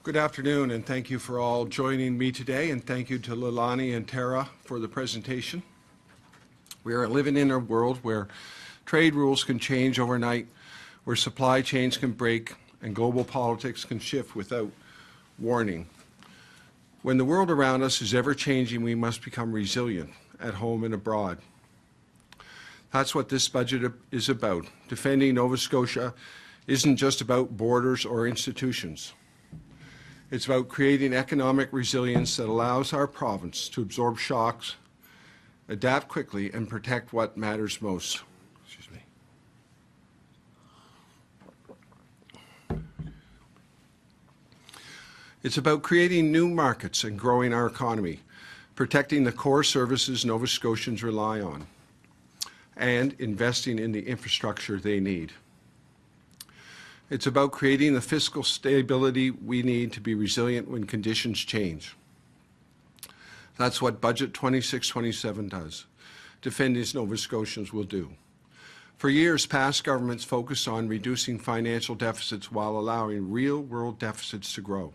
Good afternoon, and thank you for all joining me today, and thank you to Leilani and Tara for the presentation. We are living in a world where trade rules can change overnight, where supply chains can break, and global politics can shift without warning. When the world around us is ever-changing, we must become resilient at home and abroad. That's what this budget is about. Defending Nova Scotia isn't just about borders or institutions. It's about creating economic resilience that allows our province to absorb shocks, adapt quickly, and protect what matters most. Excuse me. It's about creating new markets and growing our economy, protecting the core services Nova Scotians rely on, and investing in the infrastructure they need. It's about creating the fiscal stability we need to be resilient when conditions change. That's what Budget 26-27 does. Defending Nova Scotians will do. For years, past governments focused on reducing financial deficits while allowing real-world deficits to grow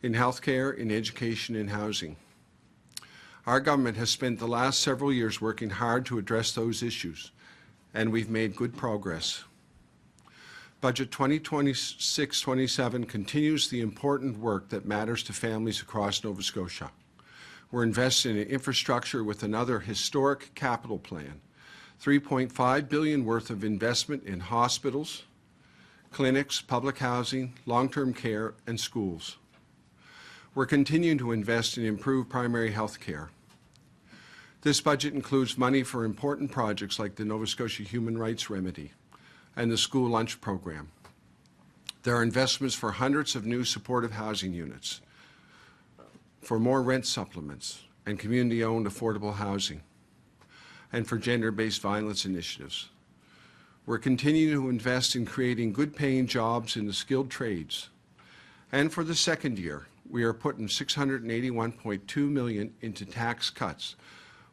in healthcare, in education, and housing. Our government has spent the last several years working hard to address those issues, and we've made good progress. Budget 2026-27 continues the important work that matters to families across Nova Scotia. We're investing in infrastructure with another historic capital plan, $3.5 billion worth of investment in hospitals, clinics, public housing, long-term care, and schools. We're continuing to invest in improved primary health care. This budget includes money for important projects like the Nova Scotia Human Rights Remedy and the school lunch program. There are investments for hundreds of new supportive housing units, for more rent supplements and community-owned affordable housing, and for gender-based violence initiatives. We're continuing to invest in creating good-paying jobs in the skilled trades. And for the second year, we are putting $681.2 million into tax cuts,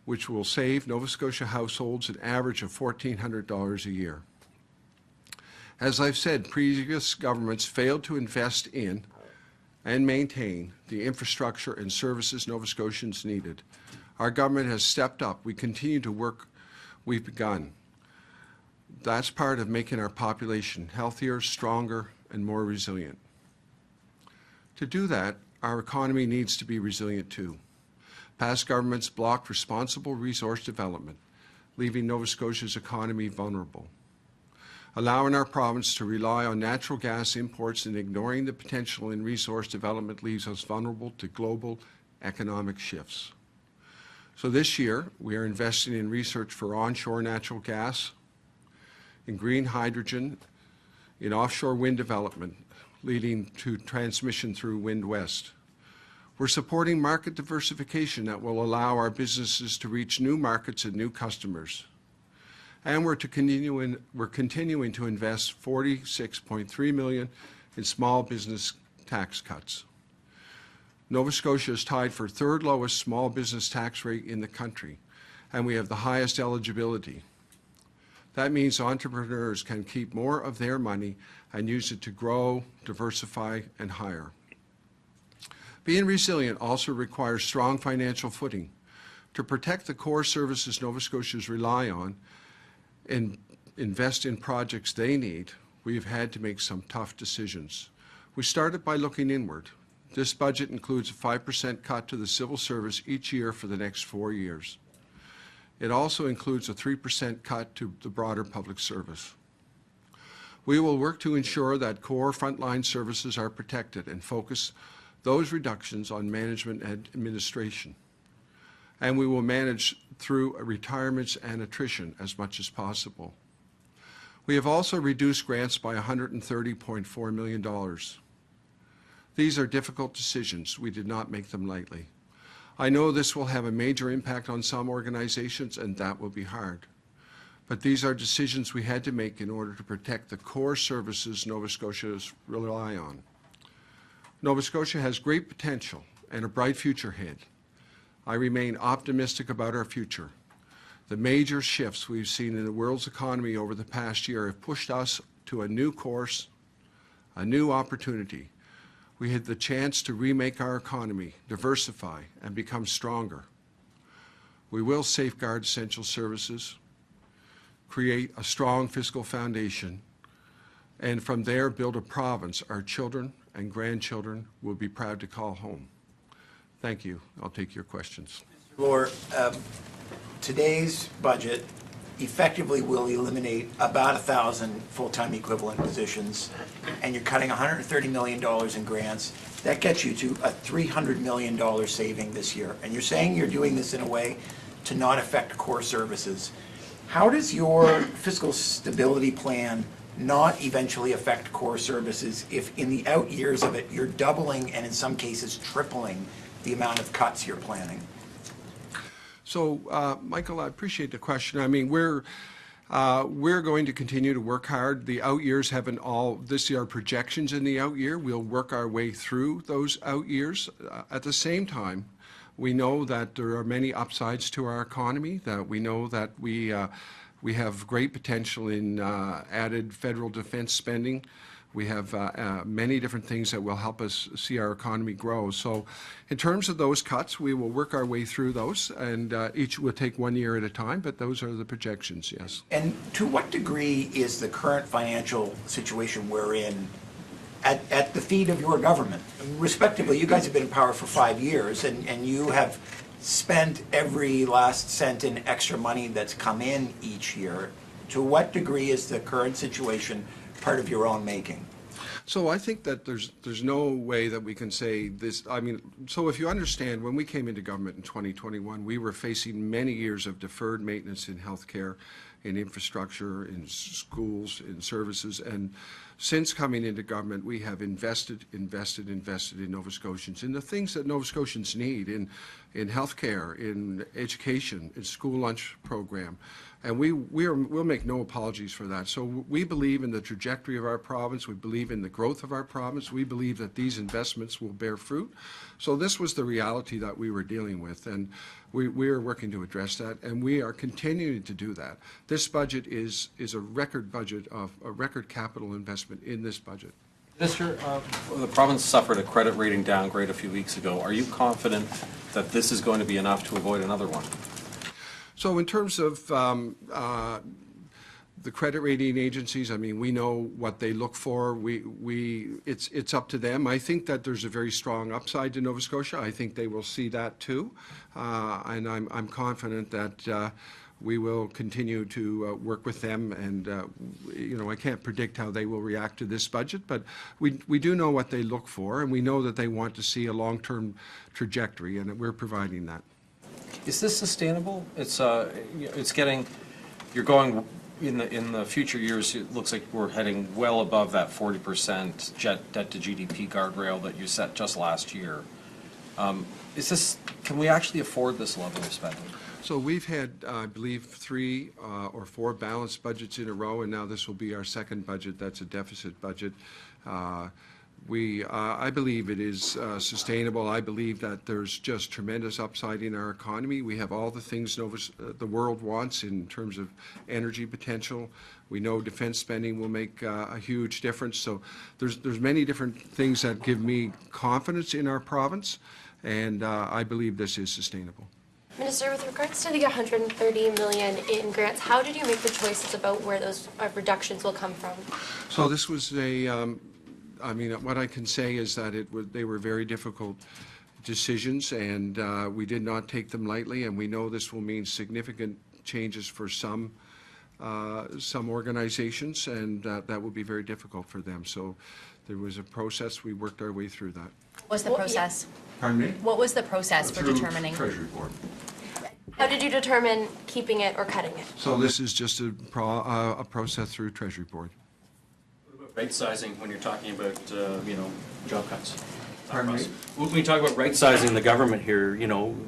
which will save Nova Scotia households an average of $1,400 a year. As I've said, previous governments failed to invest in and maintain the infrastructure and services Nova Scotians needed. Our government has stepped up. We continue to work we've begun. That's part of making our population healthier, stronger, and more resilient. To do that, our economy needs to be resilient too. Past governments blocked responsible resource development, leaving Nova Scotia's economy vulnerable. Allowing our province to rely on natural gas imports and ignoring the potential in resource development leaves us vulnerable to global economic shifts. So this year, we are investing in research for onshore natural gas, in green hydrogen, in offshore wind development, leading to transmission through Wind West. We're supporting market diversification that will allow our businesses to reach new markets and new customers. And we're continuing to invest $46.3 million in small business tax cuts. Nova Scotia is tied for third lowest small business tax rate in the country, and we have the highest eligibility. That means entrepreneurs can keep more of their money and use it to grow, diversify, and hire. Being resilient also requires strong financial footing. To protect the core services Nova Scotians rely on and invest in projects they need, we've had to make some tough decisions. We started by looking inward. This budget includes a 5% cut to the civil service each year for the next 4 years. It also includes a 3% cut to the broader public service. We will work to ensure that core frontline services are protected and focus those reductions on management and administration. And we will manage through retirements and attrition as much as possible. We have also reduced grants by $130.4 million. These are difficult decisions. We did not make them lightly. I know this will have a major impact on some organizations, and that will be hard. But these are decisions we had to make in order to protect the core services Nova Scotians rely on. Nova Scotia has great potential and a bright future ahead. I remain optimistic about our future. The major shifts we've seen in the world's economy over the past year have pushed us to a new course, a new opportunity. We had the chance to remake our economy, diversify, and become stronger. We will safeguard essential services, create a strong fiscal foundation, and from there build a province our children and grandchildren will be proud to call home. Thank you. I'll take your questions. Lohr, today's budget effectively will eliminate about 1,000 full-time equivalent positions, and you're cutting $130 million in grants. That gets you to a $300 million saving this year. And you're saying you're doing this in a way to not affect core services. How does your fiscal stability plan not eventually affect core services if in the out years of it you're doubling and in some cases tripling the amount of cuts you're planning? So, Michael, I appreciate the question. I mean, we're going to continue to work hard. The out years haven't all, this year, our projections in the out year. We'll work our way through those out years. At the same time, we know that there are many upsides to our economy, that we know that we have great potential in added federal defense spending. We have many different things that will help us see our economy grow. So in terms of those cuts, we will work our way through those, and each will take 1 year at a time, but those are the projections, yes. And to what degree is the current financial situation we're in at the feet of your government? Respectively, you guys have been in power for 5 years, and you have spent every last cent in extra money that's come in each year. To what degree is the current situation part of your own making? So I think that there's no way that we can say this. I mean, so if you understand, when we came into government in 2021, we were facing many years of deferred maintenance in healthcare, in infrastructure, in schools, in services, and since coming into government, we have invested in Nova Scotians, in the things that Nova Scotians need, in healthcare, in education, in school lunch program. And we'll make no apologies for that. So we believe in the trajectory of our province. We believe in the growth of our province. We believe that these investments will bear fruit. So this was the reality that we were dealing with, and we are working to address that, and we are continuing to do that. This budget is a record budget of a record capital investment in this budget. Minister, the province suffered a credit rating downgrade a few weeks ago. Are you confident that this is going to be enough to avoid another one? So in terms of the credit rating agencies, I mean, we know what they look for. It's up to them. I think that there's a very strong upside to Nova Scotia. I think they will see that too, and I'm confident that we will continue to work with them. And you know, I can't predict how they will react to this budget, but we do know what they look for, and we know that they want to see a long-term trajectory, and we're providing that. Is this sustainable? It's getting, you're going in the future years. It looks like we're heading well above that 40% debt to GDP guardrail that you set just last year. Is this? Can we actually afford this level of spending? So we've had, I believe, 3 or 4 balanced budgets in a row, and now this will be our second budget that's a deficit budget. I believe it is sustainable. I believe that there's just tremendous upside in our economy. We have all the things the world wants in terms of energy potential. We know defense spending will make a huge difference. So there's many different things that give me confidence in our province, and I believe this is sustainable. Minister, with regards to the $130 million in grants, how did you make the choices about where those reductions will come from? So this was I mean, what I can say is that they were very difficult decisions, and we did not take them lightly, and we know this will mean significant changes for some organizations, and that will be very difficult for them. So there was a process. We worked our way through that. What was the process? Pardon me? What was the process for determining? Treasury Board. How did you determine keeping it or cutting it? So this is just a process through Treasury Board. Right sizing when you're talking about, job cuts. Pardon me? When we talk about right sizing the government here,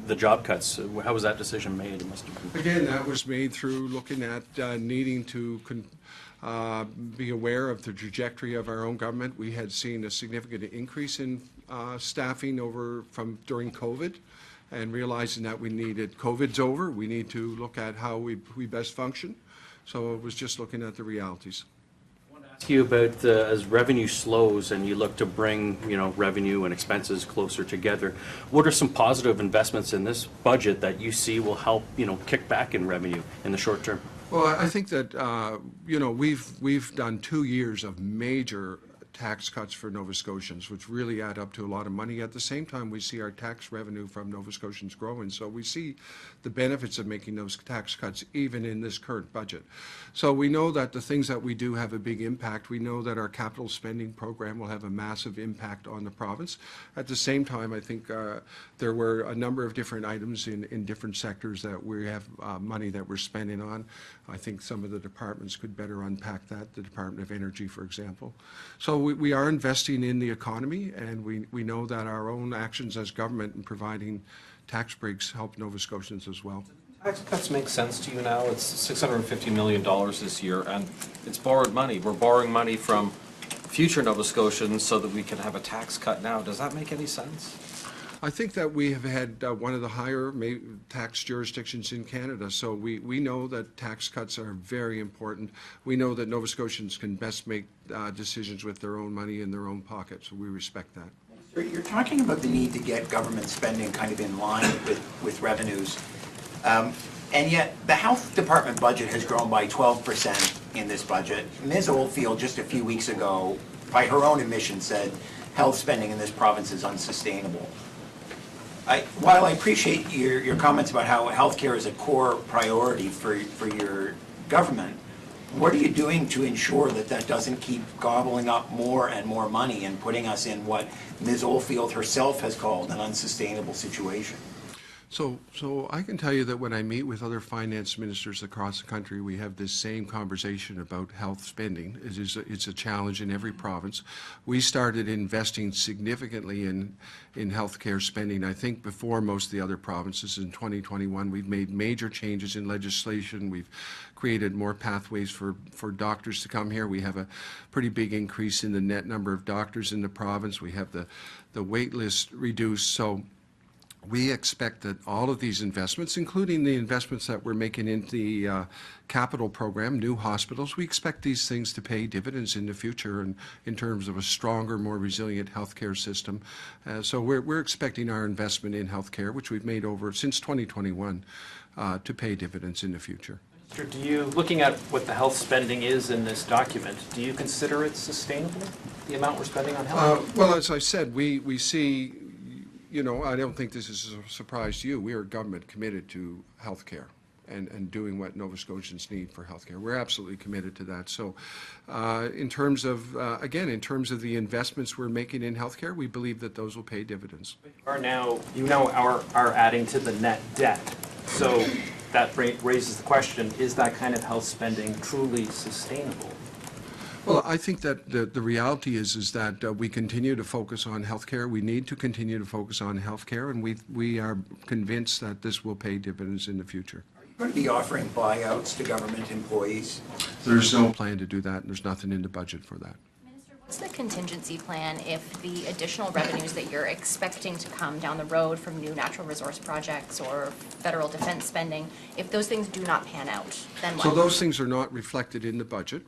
the job cuts, how was that decision made? It must have been. Again, that was made through looking at needing to be aware of the trajectory of our own government. We had seen a significant increase in staffing during COVID, and realizing that COVID's over, we need to look at how we best function. So it was just looking at the realities. I want to Ask you about as revenue slows and you look to bring, revenue and expenses closer together, what are some positive investments in this budget that you see will help, kick back in revenue in the short term? Well, I think that, we've done 2 years of major tax cuts for Nova Scotians, which really add up to a lot of money. At the same time, we see our tax revenue from Nova Scotians growing. So we see the benefits of making those tax cuts even in this current budget. So we know that the things that we do have a big impact. We know that our capital spending program will have a massive impact on the province. At the same time, I think there were a number of different items in different sectors that we have money that we're spending on. I think some of the departments could better unpack that, the Department of Energy, for example. So we are investing in the economy, and we know that our own actions as government in providing tax breaks help Nova Scotians as well. Tax cuts make sense to you now? It's $650 million this year, and it's borrowed money. We're borrowing money from future Nova Scotians so that we can have a tax cut now. Does that make any sense? I think that we have had one of the higher tax jurisdictions in Canada, so we know that tax cuts are very important. We know that Nova Scotians can best make decisions with their own money in their own pocket, so we respect that. Sir, you're talking about the need to get government spending kind of in line with revenues. And yet, the health department budget has grown by 12% in this budget. Ms. Oldfield, just a few weeks ago, by her own admission, said health spending in this province is unsustainable. While I appreciate your comments about how healthcare is a core priority for your government, what are you doing to ensure that that doesn't keep gobbling up more and more money and putting us in what Ms. Oldfield herself has called an unsustainable situation? So I can tell you that when I meet with other finance ministers across the country, we have this same conversation about health spending. It's a challenge in every province. We started investing significantly in healthcare spending, I think, before most of the other provinces. In 2021, we've made major changes in legislation. We've created more pathways for doctors to come here. We have a pretty big increase in the net number of doctors in the province. We have the wait list reduced. So we expect that all of these investments, including the investments that we're making in the capital program, new hospitals, we expect these things to pay dividends in the future and in terms of a stronger, more resilient healthcare system. So we're expecting our investment in healthcare, which we've made over since 2021, to pay dividends in the future. Do you, looking at what the health spending is in this document, do you consider it sustainable, the amount we're spending on health? Well, as I said, we see, I don't think this is a surprise to you. We are a government committed to health care and doing what Nova Scotians need for health care. We're absolutely committed to that. So in terms of, in terms of the investments we're making in health care, we believe that those will pay dividends. You now are adding to the net debt. So that raises the question, is that kind of health spending truly sustainable? Well, I think that the reality is that we continue to focus on healthcare. We need to continue to focus on healthcare, and we are convinced that this will pay dividends in the future. Are you going to be offering buyouts to government employees? There's no plan to do that, and there's nothing in the budget for that. What's the contingency plan if the additional revenues that you're expecting to come down the road from new natural resource projects or federal defense spending, if those things do not pan out, then what? So those things are not reflected in the budget.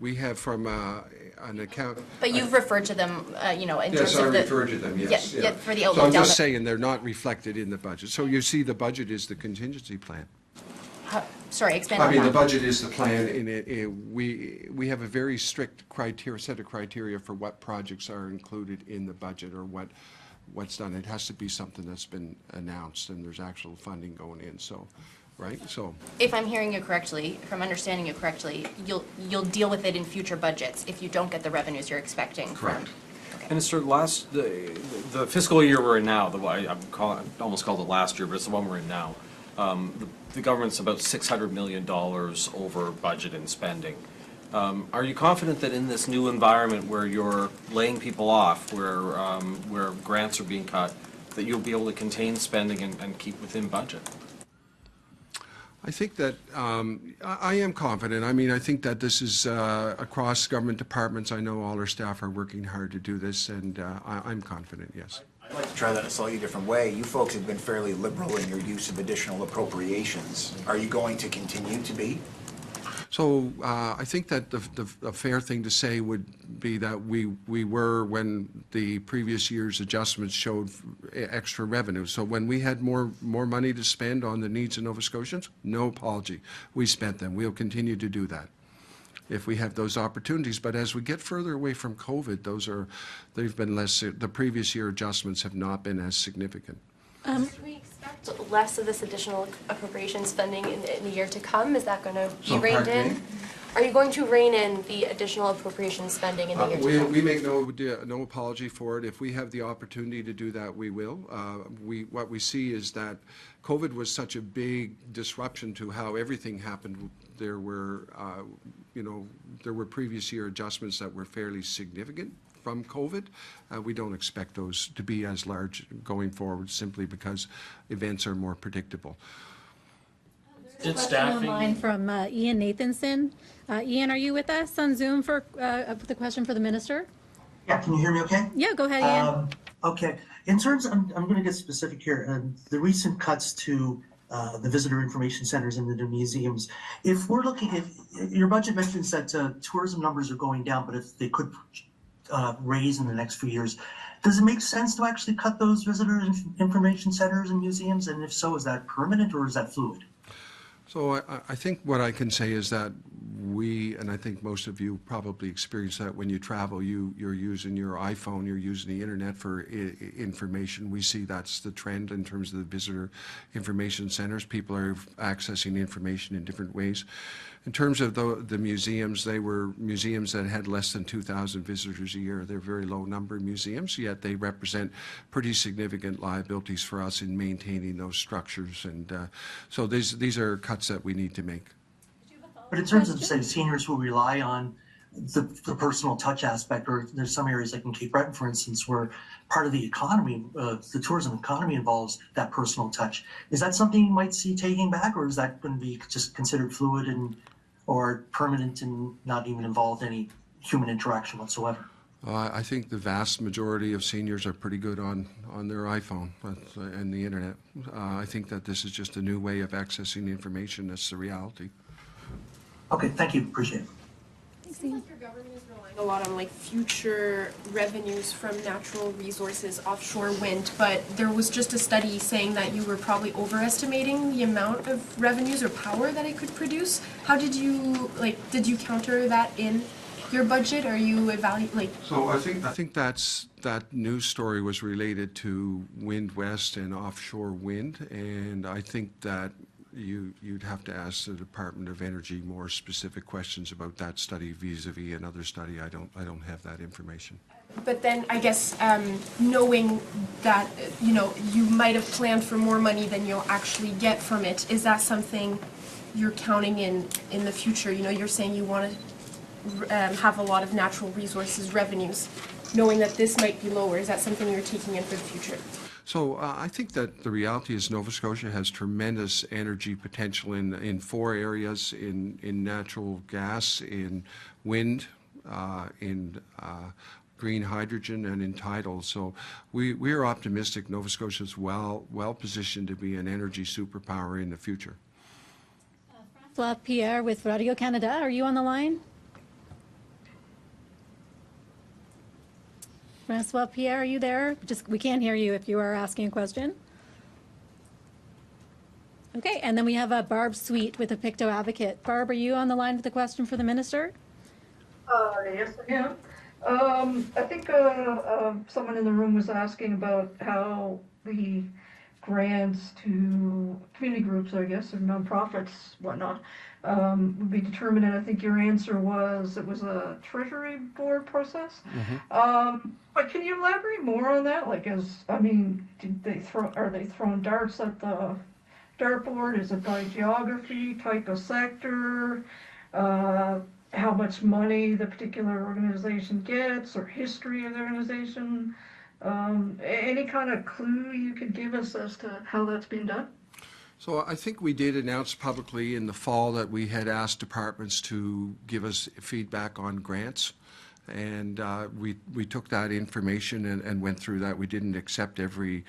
We have from an account. But you've referred to them, in terms of the... Yes, I referred to them, yes. Yeah, for the So outlook I'm down just the... saying they're not reflected in the budget. So you see the budget is the contingency plan. Sorry, expand I on mean, the that. budget is the plan, and we have a very strict set of criteria for what projects are included in the budget or what's done. It has to be something that's been announced and there's actual funding going in, so, right? So, If I'm hearing you correctly, if I'm understanding you correctly, you'll deal with it in future budgets if you don't get the revenues you're expecting. correct. Minister, the fiscal year we're in now, I almost called it last year, but it's the one we're in now. The government's about $600 million over budget in spending. Are you confident that in this new environment where you're laying people off, where grants are being cut, that you'll be able to contain spending and keep within budget? I think that I am confident. I mean, I think that this is across government departments. I know all our staff are working hard to do this, and I'm confident, yes. I'd like to try that in a slightly different way. You folks have been fairly liberal in your use of additional appropriations. Are you going to continue to be? So I think that the fair thing to say would be that we were, when the previous year's adjustments showed extra revenue. So when we had more money to spend on the needs of Nova Scotians, no apology. We spent them. We'll continue to do that if we have those opportunities. But as we get further away from COVID, they've been less, the previous year adjustments have not been as significant. Should we expect less of this additional appropriation spending in the year to come? Is that going to be reined in? Are you going to rein in the additional appropriation spending in the year to come? We make no apology for it. If we have the opportunity to do that, we will. What we see is that COVID was such a big disruption to how everything happened. There were previous year adjustments that were fairly significant from COVID. We don't expect those to be as large going forward, simply because events are more predictable. Did staffing? Online from Ian Nathanson. Ian, are you with us on Zoom for the question for the minister? Yeah, can you hear me okay? Yeah, go ahead, Ian. Okay. In terms, I'm going to get specific here. The recent cuts to the visitor information centers and the museums. If we're looking at, your budget mentions that tourism numbers are going down, but if they could raise in the next few years, does it make sense to actually cut those visitor information centers and museums? And if so, is that permanent or is that fluid? So I think what I can say is that and I think most of you probably experience that when you travel, you're using your iPhone, you're using the internet for information. We see that's the trend in terms of the visitor information centers. People are accessing information in different ways. In terms of the museums, they were museums that had less than 2,000 visitors a year. They're very low number museums, yet they represent pretty significant liabilities for us in maintaining those structures. And so these are cuts that we need to make. But in terms of, say, seniors who rely on the personal touch aspect, or there's some areas like in Cape Breton, for instance, where part of the economy, the tourism economy involves that personal touch. Is that something you might see taking back, or is that going to be just considered fluid or permanent and not even involve any human interaction whatsoever? I think the vast majority of seniors are pretty good on their iPhone and the internet. I think that this is just a new way of accessing information. That's the reality. Okay, thank you. Appreciate it. It seems like your government is relying a lot on future revenues from natural resources, offshore wind, but there was just a study saying that you were probably overestimating the amount of revenues or power that it could produce. How did you counter that in your budget? Are you So I think that news story was related to Wind West and offshore wind, and I think that you'd have to ask the Department of Energy more specific questions about that study vis-a-vis another study. I don't have that information. But then I guess knowing that you might have planned for more money than you'll actually get from it, is that something you're counting in the future? You're saying you want to have a lot of natural resources revenues, knowing that this might be lower. Is that something you're taking in for the future? So I think that the reality is Nova Scotia has tremendous energy potential in four areas: in natural gas, in wind, in green hydrogen, and in tidal. So we are optimistic Nova Scotia is well positioned to be an energy superpower in the future. Francois Pierre with Radio Canada, are you on the line? Francois Pierre, are you there? We can't hear you if you are asking a question. Okay, and then we have Barb Sweet with the Pictou Advocate. Barb, are you on the line with a question for the minister? Yes, I am. I think someone in the room was asking about how the grants to community groups, I guess, or nonprofits, whatnot, would be determined. And I think your answer was it was a Treasury Board process. Mm-hmm. But can you elaborate more on that? Are they throwing darts at the dartboard? Is it by geography, type of sector, how much money the particular organization gets, or history of the organization? Any kind of clue you could give us as to how that's being done? So I think we did announce publicly in the fall that we had asked departments to give us feedback on grants. And we took that information and went through that. We didn't accept every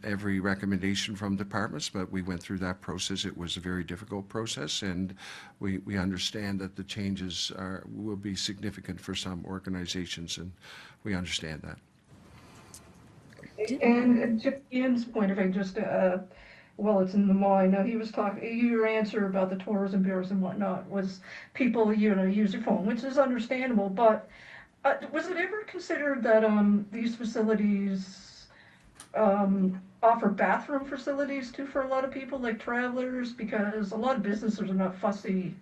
recommendation from departments, but we went through that process. It was a very difficult process, and we understand that the changes will be significant for some organizations, and we understand that. And to Ian's point, if I just, well, it's in the mind, now he was talking, your answer about the tourism bureaus and whatnot was people, use your phone, which is understandable, but was it ever considered that, these facilities, offer bathroom facilities too for a lot of people, like travelers? Because a lot of businesses are not fussy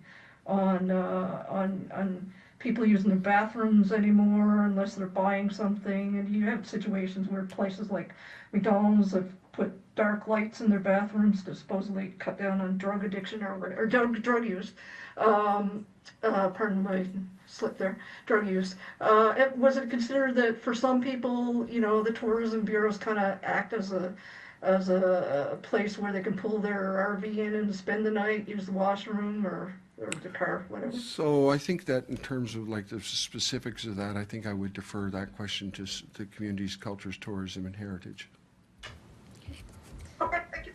on people using their bathrooms anymore unless they're buying something. And you have situations where places like McDonald's have put dark lights in their bathrooms to supposedly cut down on drug addiction or drug use. Pardon my slip there, drug use. Was it considered that for some people, the tourism bureaus kind of act as a place where they can pull their RV in and spend the night, use the washroom or the car, whatever? So I think that in terms of like the specifics of that, I think I would defer that question to the communities, cultures, tourism, and heritage. Okay, thank you.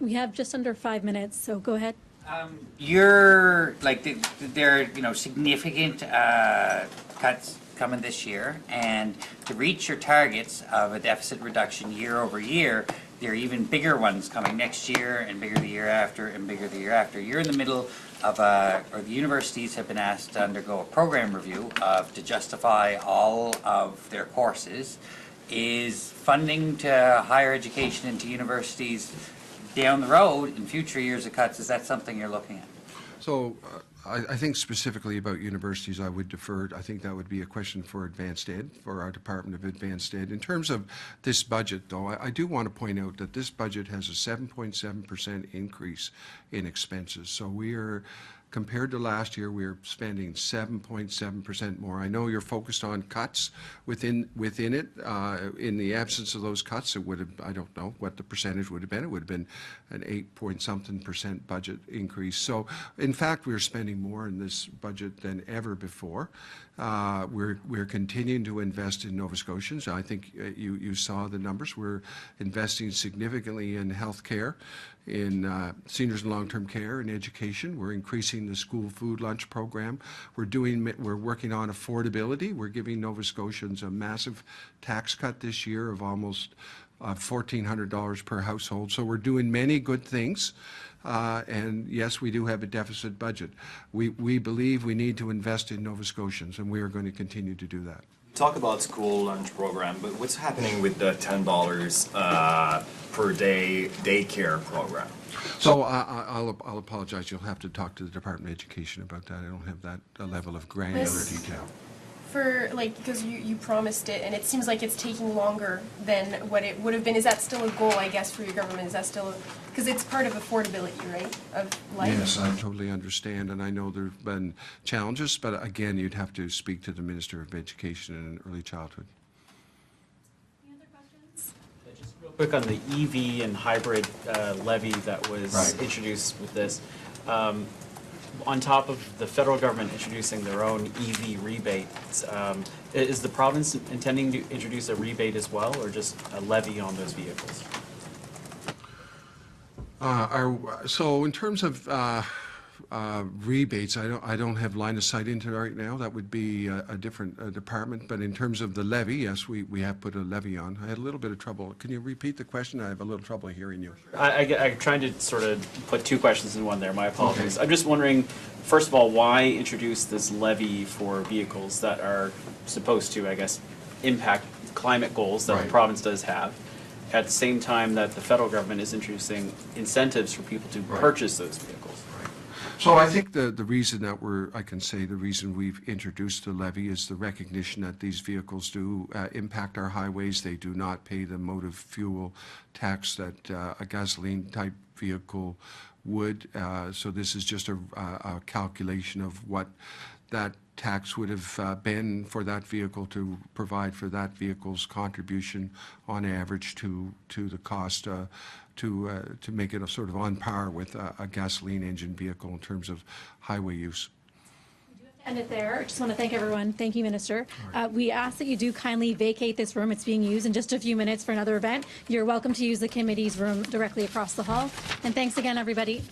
We have just under 5 minutes, so go ahead. You're like there are significant cuts coming this year, and to reach your targets of a deficit reduction year over year, there are even bigger ones coming next year, and bigger the year after, and bigger the year after. You're in the middle of or the universities have been asked to undergo a program review to justify all of their courses. Is funding to higher education and to universities down the road in future years of cuts, is that something you're looking at? So I think specifically about universities, I would defer. I think that would be a question for advanced ed, for our Department of Advanced Ed. In terms of this budget, though, I do want to point out that this budget has a 7.7% increase in expenses. So we are, compared to last year, we're spending 7.7% more. I know you're focused on cuts within it. In the absence of those cuts, it would have, I don't know what the percentage would have been. It would have been an 8-point-something% budget increase. So, in fact, we're spending more in this budget than ever before. We're continuing to invest in Nova Scotians. I think you saw the numbers. We're investing significantly in health care, in seniors and long-term care, and education. We're increasing the school food lunch program. We're working on affordability. We're giving Nova Scotians a massive tax cut this year of almost $1,400 per household. So we're doing many good things. And yes, we do have a deficit budget. We believe we need to invest in Nova Scotians, and we are going to continue to do that. Talk about school lunch program, but what's happening with the $10 per day daycare program? So I'll apologize. You'll have to talk to the Department of Education about that. I don't have that level of granular detail. For, because you promised it, and it seems like it's taking longer than what it would have been. Is that still a goal, I guess, for your government? Is that still, because it's part of affordability, right, of life? Yes, I totally understand, and I know there have been challenges, but again, you'd have to speak to the Minister of Education and Early Childhood. Any other questions? Just real quick on the EV and hybrid levy that was introduced with this. On top of the federal government introducing their own EV rebates, is the province intending to introduce a rebate as well, or just a levy on those vehicles? So in terms of rebates, I don't have line of sight into it right now. That would be a different department. But in terms of the levy, yes, we have put a levy on. I had a little bit of trouble. Can you repeat the question? I have a little trouble hearing you. I'm trying to sort of put two questions in one there. My apologies. Okay. I'm just wondering, first of all, why introduce this levy for vehicles that are supposed to, I guess, impact climate goals that the province does have, at the same time that the federal government is introducing incentives for people to purchase those vehicles? So I think the reason that the reason we've introduced the levy is the recognition that these vehicles do impact our highways. They do not pay the motive fuel tax that a gasoline type vehicle would. So this is just a calculation of what that tax would have been for that vehicle to provide for that vehicle's contribution on average to the cost to make it a sort of on par with a gasoline engine vehicle in terms of highway use. End it there. I just want to thank everyone. Thank you, Minister. We ask that you do kindly vacate this room. It's being used in just a few minutes for another event. You're welcome to use the committee's room directly across the hall. And thanks again, everybody.